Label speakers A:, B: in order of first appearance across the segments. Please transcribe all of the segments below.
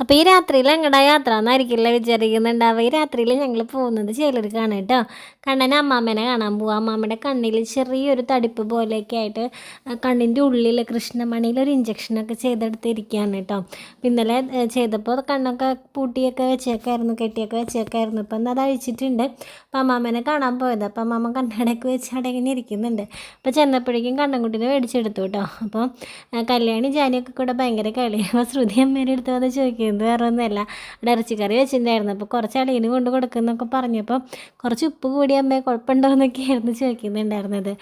A: അപ്പോൾ ഈ രാത്രിയിൽ എങ്ങടാ യാത്ര എന്നായിരിക്കില്ല വിചാരിക്കുന്നുണ്ടാവുക. ഈ രാത്രിയിൽ ഞങ്ങൾ പോകുന്നത് ചേലൂർക്കാണ് കേട്ടോ. കണ്ണനെ അമ്മാമ്മേനെ കാണാൻ പോവാം. അമ്മാമ്മയുടെ കണ്ണിൽ ചെറിയൊരു തടിപ്പ് പോലെയൊക്കെ ആയിട്ട് കണ്ണിൻ്റെ ഉള്ളിൽ കൃഷ്ണമണിയിൽ ഒരു ഇഞ്ചക്ഷനൊക്കെ ചെയ്തെടുത്തിരിക്കുകയാണ് കേട്ടോ. അപ്പം ഇന്നലെ ചെയ്തപ്പോൾ കണ്ണൊക്കെ പൂട്ടിയൊക്കെ വെച്ചേക്കായിരുന്നു, കെട്ടിയൊക്കെ വെച്ചേക്കായിരുന്നു. ഇപ്പം എന്നാൽ അത് അഴിച്ചിട്ടുണ്ട്. അപ്പം അമ്മാമ്മേനെ കാണാൻ പോയത്. അപ്പം അമ്മാമ്മ കണ്ണടയൊക്കെ വെച്ച് അവിടെ ഇങ്ങനെ ഇരിക്കുന്നുണ്ട്. അപ്പോൾ ചെന്നപ്പോഴേക്കും കണ്ണൻകുട്ടീനെ മേടിച്ചെടുത്തു കേട്ടോ. അപ്പോൾ കല്യാണി ജാനിയൊക്കെ കൂടെ ഭയങ്കര കളി. അപ്പോൾ ശ്രുതി അമ്മേൻ്റെ അടുത്ത് വന്ന് ചോദിക്കുന്നത് വേറെ ഒന്നുമല്ല, അവിടെ ഇറച്ചിക്കറി വെച്ചിട്ടുണ്ടായിരുന്നു. അപ്പോൾ കുറച്ച് അളിയന് കൊണ്ട് കൊടുക്കുന്നൊക്കെ പറഞ്ഞപ്പോൾ കുറച്ച് ഉപ്പ് കൂടി അമ്മയെ കുഴപ്പമുണ്ടോ എന്നൊക്കെയായിരുന്നു ചോദിക്കുന്നുണ്ടായിരുന്നത്.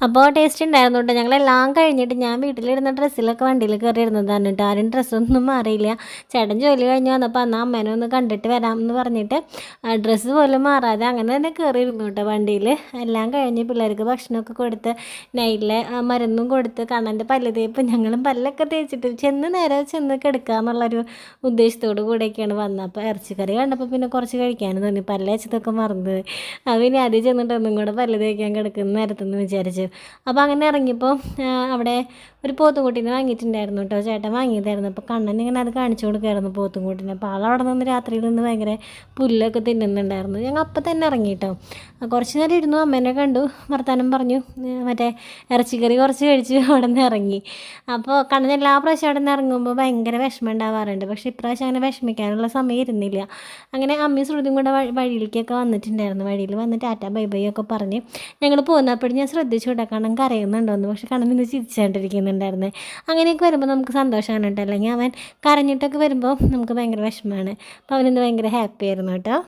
A: അപ്പോൾ ടേസ്റ്റ് ഉണ്ടായിരുന്നു കേട്ടോ. ഞങ്ങളെല്ലാം കഴിഞ്ഞിട്ട് ഞാൻ വീട്ടിലിടുന്ന ഡ്രസ്സിലൊക്കെ വണ്ടിയിൽ കയറി ഇരുന്നതാണ് കേട്ടോ. ആരും ഡ്രസ്സൊന്നും മാറിയില്ല. ചേട്ടൻ ജോലി കഴിഞ്ഞ് വന്നപ്പോൾ അന്ന് അമ്മേനെ ഒന്ന് കണ്ടിട്ട് വരാം എന്ന് പറഞ്ഞിട്ട് ഡ്രസ്സ് പോലും മാറാതെ അങ്ങനെ തന്നെ കയറിയിരുന്നു കേട്ടോ വണ്ടിയിൽ. എല്ലാം കഴിഞ്ഞ് പിള്ളേർക്ക് ഭക്ഷണമൊക്കെ കൊടുത്ത് നൈറ്റിലെ മരുന്നും കൊടുത്ത് കണ്ണൻ്റെ പല്ല് തേപ്പ് ഞങ്ങളും പല്ലൊക്കെ തേച്ചിട്ട് നേരെ ചെന്ന് കിടക്കുക എന്നുള്ളൊരു ഉദ്ദേശത്തോടു കൂടെയൊക്കെയാണ് വന്നത്. അപ്പോൾ ഇറച്ചിക്കറി കണ്ടപ്പോൾ പിന്നെ കുറച്ച് കഴിക്കാനും തോന്നി. പല്ല് വെച്ചതൊക്കെ മറന്നത്. അപ്പോൾ ഇനി ആദ്യം ചെന്നിട്ട് ഒന്നും കൂടെ പല്ല് തേക്കാൻ കിടക്കുന്ന നേരത്തെന്ന് വിചാരിച്ചു. അപ്പോൾ അങ്ങനെ ഇറങ്ങിയപ്പോൾ അവിടെ ഒരു പോത്തുംകുട്ടീനെ വാങ്ങിയിട്ടുണ്ടായിരുന്നു കേട്ടോ. ചേട്ടൻ വാങ്ങിയതായിരുന്നു. അപ്പോൾ കണ്ണൻ ഇങ്ങനെ അത് കാണിച്ചു കൊടുക്കുമായിരുന്നു പോത്തുംകുട്ടീനെ. അപ്പോൾ ആളവിടെ നിന്ന് രാത്രിയിൽ നിന്ന് ഭയങ്കര പുല്ലൊക്കെ തിന്നുന്നുണ്ടായിരുന്നു. ഞങ്ങൾ അപ്പം തന്നെ ഇറങ്ങി കേട്ടോ. കുറച്ച് നേരം ഇരുന്നു, അമ്മേനെ കണ്ടു, വർത്താനം പറഞ്ഞു, മറ്റേ ഇറച്ചിക്കറി കുറച്ച് കഴിച്ച് അവിടെ നിന്ന് ഇറങ്ങി. അപ്പോൾ കണ്ണൻ എല്ലാ പ്രാവശ്യം അവിടെ നിന്ന് ഇറങ്ങുമ്പോൾ ഭയങ്കര വിഷമം ഉണ്ടാവാറുണ്ട്. പക്ഷേ ഇപ്രാവശ്യം അങ്ങനെ വിഷമിക്കാനുള്ള സമയം ഇരുന്നില്ല. അങ്ങനെ അമ്മയും ശ്രുതിയും കൂടെ വഴിയിലേക്കൊക്കെ വന്നിട്ടുണ്ടായിരുന്നു. വഴിയിൽ വന്നിട്ട് ടാറ്റ ബൈ ബൈ ഒക്കെ പറഞ്ഞ് ഞങ്ങൾ പോകുന്നപ്പോഴും ഞാൻ ശ്രദ്ധിച്ചു കേട്ടോ കണ്ണൻ കരയുന്നുണ്ടോയെന്ന്. പക്ഷെ കണ്ണൻ നിന്ന് ചിരിച്ചുകൊണ്ടിരിക്കുന്നുണ്ടായിരുന്നു. അങ്ങനെയൊക്കെ വരുമ്പോൾ നമുക്ക് സന്തോഷമാണ് കേട്ടോ. അല്ലെങ്കിൽ അവൻ കരഞ്ഞിട്ടൊക്കെ വരുമ്പോൾ നമുക്ക് ഭയങ്കര വിഷമമാണ്. അപ്പോൾ അവനിന്ന് ഭയങ്കര ഹാപ്പി ആയിരുന്നു കേട്ടോ.